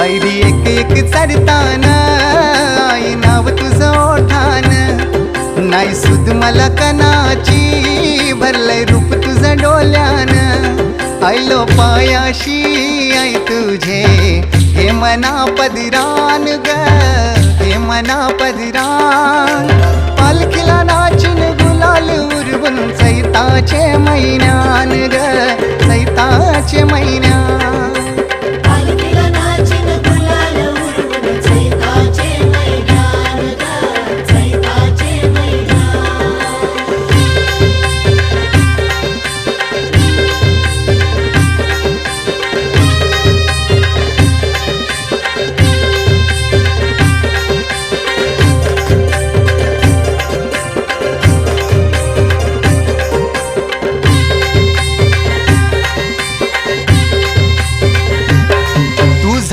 आयरी एक एक चढतान आई नाव तुझं ओठान नाही सुद मला कणाची भरलंय रूप तुझं डोल्यान आयलो पायाशी आई तुझे हे मना पदिरान ग हे मना पदिरान पालखीला नाचिन गुलाल उरवून चैताचे महिन्यान ग चैताचे महिन्यान